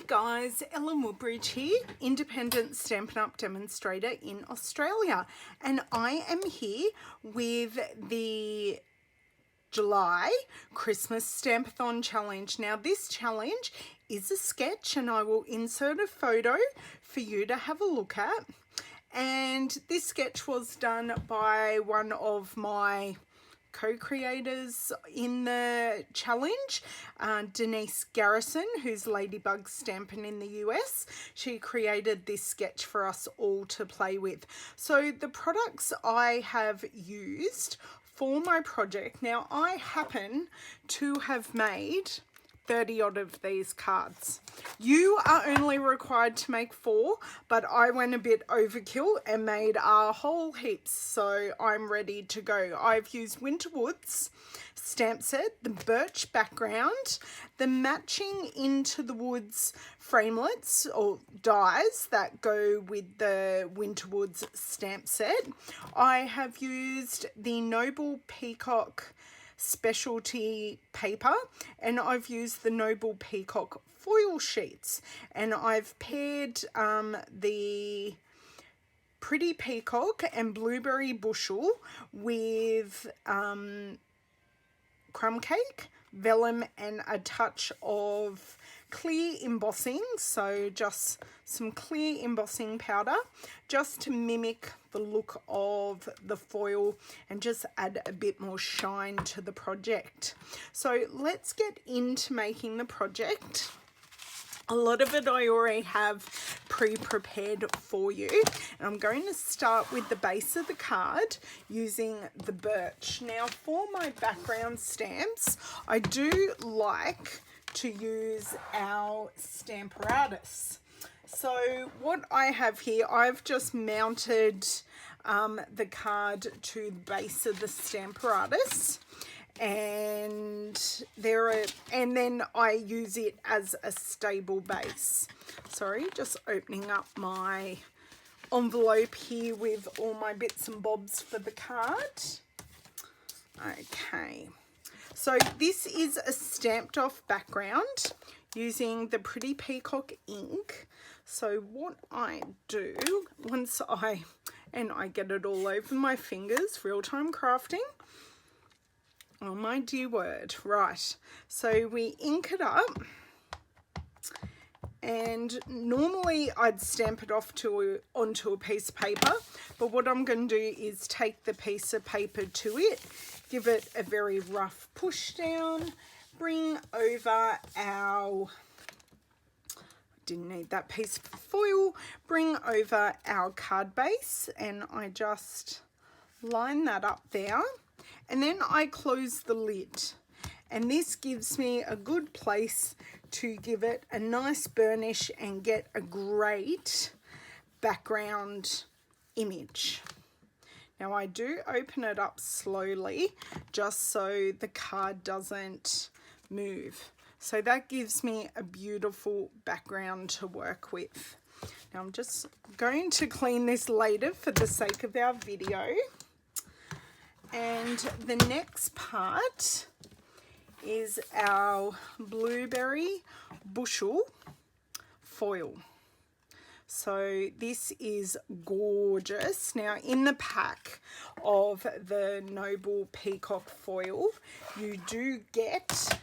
guys, Ellen Woodbridge here, independent Stampin' Up! Demonstrator in Australia, and I am here with the July Christmas Stampathon challenge. Now this challenge is a sketch and I will insert a photo for you to have a look at, and this sketch was done by one of my co-creators in the challenge, Denise Garrison, who's Ladybug Stampin' in the US. She created this sketch for us all to play with. So the products I have used for my project, now I happen to have made 30 odd of these cards. You are only required to make 4, but I went a bit overkill and made a whole heaps, so I'm ready to go. I've used Winterwood's stamp set, the Birch background, the matching Into the Woods framelits or dies that go with the Winterwood's stamp set. I have used the Noble Peacock specialty paper, and I've used the Noble Peacock foil sheets, and I've paired the Pretty Peacock and Blueberry Bushel with crumb cake, vellum, and a touch of clear embossing, so just some clear embossing powder just to mimic the look of the foil and just add a bit more shine to the project. So let's get into making the project. A lot of it I already have pre-prepared for you, and I'm going to start with the base of the card using the Birch. Now for my background stamps, I do like to use our Stampathon. So what I have here, I've just mounted the card to the base of the Stampathon, and then I use it as a stable base. Sorry, just opening up my envelope here with all my bits and bobs for the card. Okay, so this is a stamped off background using the Pretty Peacock ink. So what I do, once I get it all over my fingers, real-time crafting, oh my dear word. Right, so we ink it up, and normally I'd stamp it off onto a piece of paper, but what I'm going to do is take the piece of paper to it, give it a very rough push down, bring over our, didn't need that piece of foil, bring over our card base, and I just line that up there, and then I close the lid, and this gives me a good place to give it a nice burnish and get a great background image. Now I do open it up slowly just so the card doesn't move. So that gives me a beautiful background to work with. Now I'm just going to clean this later for the sake of our video. And the next part is our Blueberry Bushel foil. So this is gorgeous. Now in the pack of the Noble Peacock foil, you do get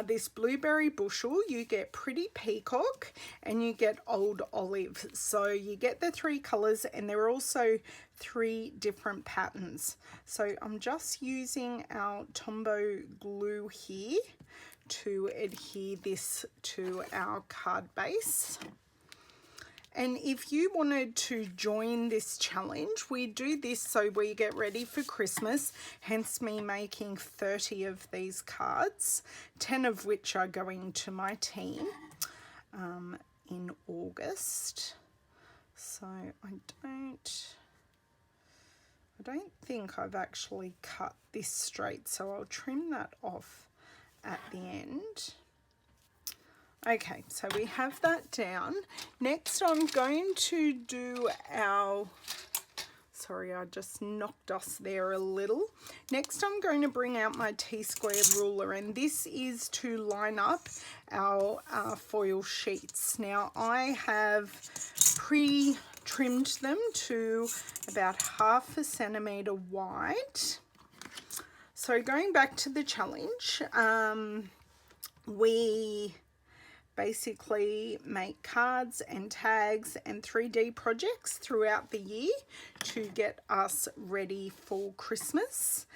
this Blueberry Bushel, you get Pretty Peacock, and you get Old Olive. So you get the 3 colours, and there are also 3 different patterns. So I'm just using our Tombow glue here to adhere this to our card base. And if you wanted to join this challenge, we do this so we get ready for Christmas, hence me making 30 of these cards, 10 of which are going to my team in August. So I don't think I've actually cut this straight, so I'll trim that off at the end. Okay, so we have that down. Next I'm going to do our Sorry, I just knocked us there a little. Next, I'm going to bring out my T-square ruler, and this is to line up our foil sheets. Now, I have pre-trimmed them to about 1/2 centimetre wide. So going back to the challenge, we basically make cards and tags and 3D projects throughout the year to get us ready for Christmas.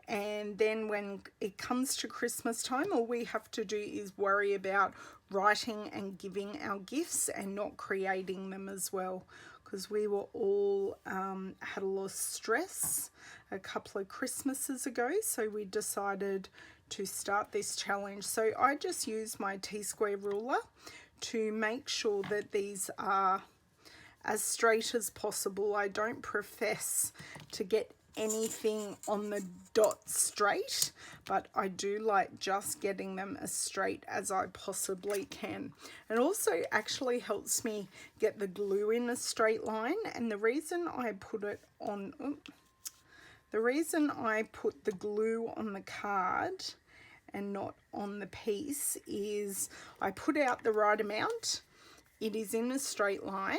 And then when it comes to Christmas time, all we have to do is worry about writing and giving our gifts and not creating them as well, because we were all had a lot of stress a couple of Christmases ago, so we decided to start this challenge. So I just use my T-square ruler to make sure that these are as straight as possible. I don't profess to get anything on the dot straight, but I do like just getting them as straight as I possibly can. It also actually helps me get the glue in a straight line, and the reason I put it on, the reason I put the glue on the card and not on the piece is I put out the right amount, it is in a straight line,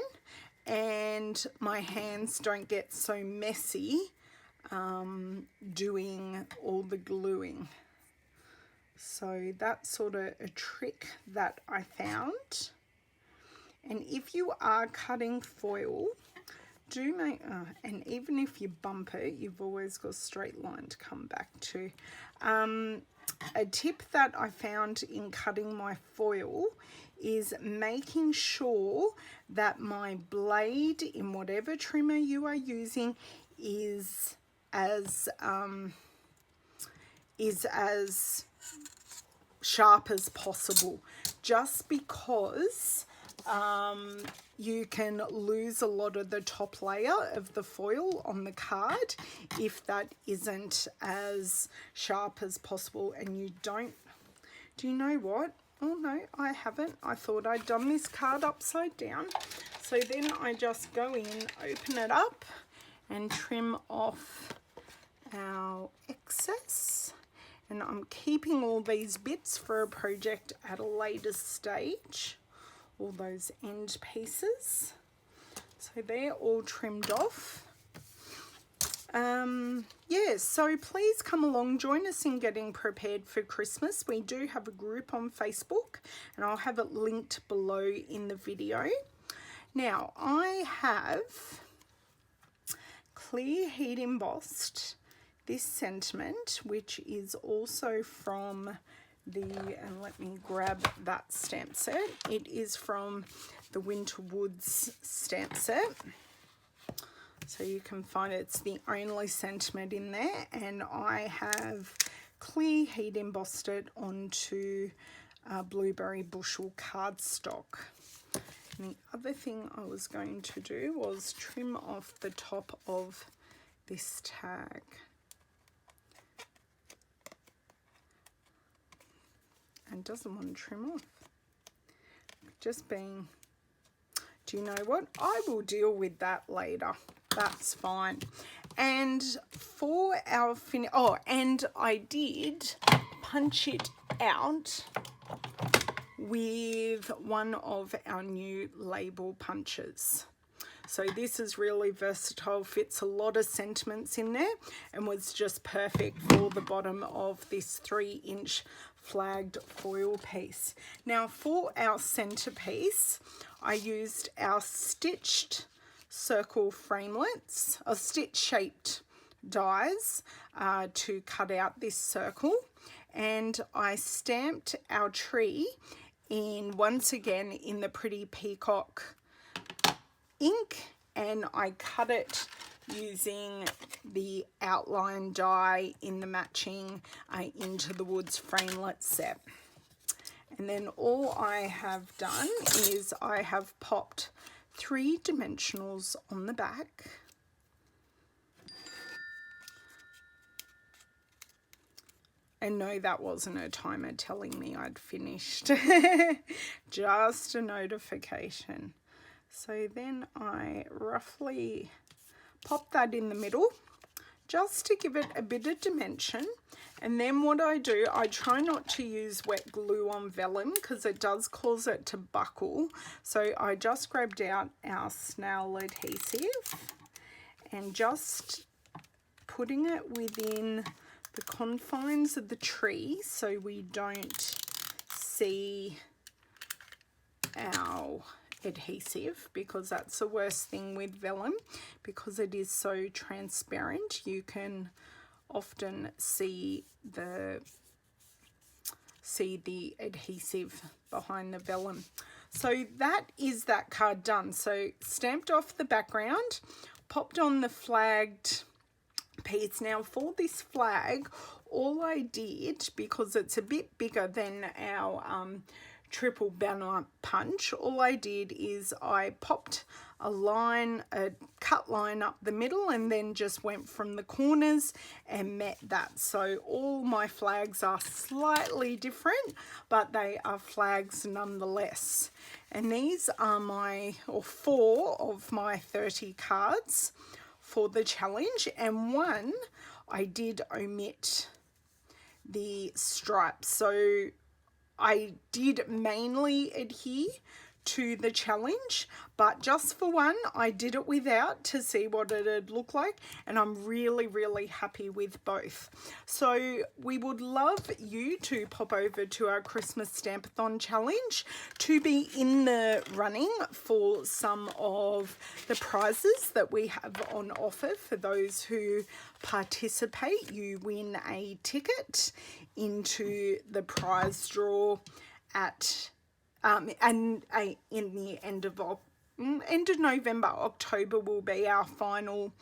and my hands don't get so messy doing all the gluing. So that's sort of a trick that I found. And if you are cutting foil, do make, and even if you bump it, you've always got a straight line to come back to. A tip that I found in cutting my foil is making sure that my blade, in whatever trimmer you are using, is as sharp as possible, just because you can lose a lot of the top layer of the foil on the card if that isn't as sharp as possible. And you don't, do you know what? Oh no, I haven't. I thought I'd done this card upside down. So then I just go in, open it up and trim off our excess. And I'm keeping all these bits for a project at a later stage, all those end pieces. So they're all trimmed off. Yeah, so please come along, join us in getting prepared for Christmas. We do have a group on Facebook, and I'll have it linked below in the video. Now, I have clear heat embossed this sentiment, which is also from the, and let me grab that stamp set. It is from the Winter Woods stamp set. So you can find it's the only sentiment in there, and I have clear heat embossed it onto blueberry bushel cardstock. And the other thing I was going to do was trim off the top of this tag. And doesn't want to trim off. Just being, do you know what? I will deal with that later. That's fine. And for our finish, oh, and I did punch it out with one of our new label punches. So this is really versatile, fits a lot of sentiments in there, and was just perfect for the bottom of this 3-inch flagged foil piece. Now for our centerpiece, I used our stitched circle framelits, or stitch shaped dies to cut out this circle, and I stamped our tree in, once again, in the pretty Peacock ink, and I cut it using the outline die in the matching Into the Woods framelit set. And then all I have done is I have popped 3 dimensionals on the back, and no, that wasn't a timer telling me I'd finished, just a notification. So then I roughly pop that in the middle just to give it a bit of dimension. And then what I do, I try not to use wet glue on vellum because it does cause it to buckle. So I just grabbed out our snail adhesive and just putting it within the confines of the tree so we don't see our adhesive, because that's the worst thing with vellum, because it is so transparent. You can often see the adhesive behind the vellum. So that is that card done. So stamped off the background, popped on the flagged piece. Now for this flag, all I did, because it's a bit bigger than our triple banner punch, all I did is I popped a line, a cut line up the middle, and then just went from the corners and met that. So all my flags are slightly different, but they are flags nonetheless. And these are my, or 4 of my 30 cards for the challenge, and one I did omit the stripes. So I did mainly adhere to the challenge, but just for one I did it without to see what it'd look like, and I'm really happy with both. So we would love you to pop over to our Christmas Stampathon challenge to be in the running for some of the prizes that we have on offer. For those who participate, you win a ticket into the prize draw at in the end of November. October will be our final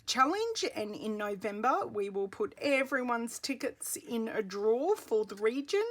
challenge, and in November we will put everyone's tickets in a draw for the region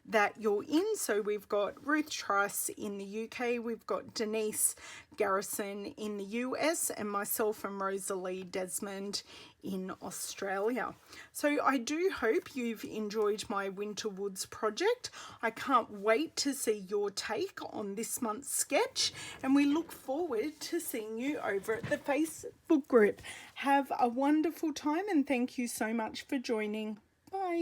that you're in. So we've got Ruth Trice in the UK, we've got Denise Garrison in the US, and myself and Rosalie Desmond in Australia. So I do hope you've enjoyed my Winter Woods project. I can't wait to see your take on this month's sketch, and we look forward to seeing you over at the Facebook group. Have a wonderful time, and thank you so much for joining. Bye.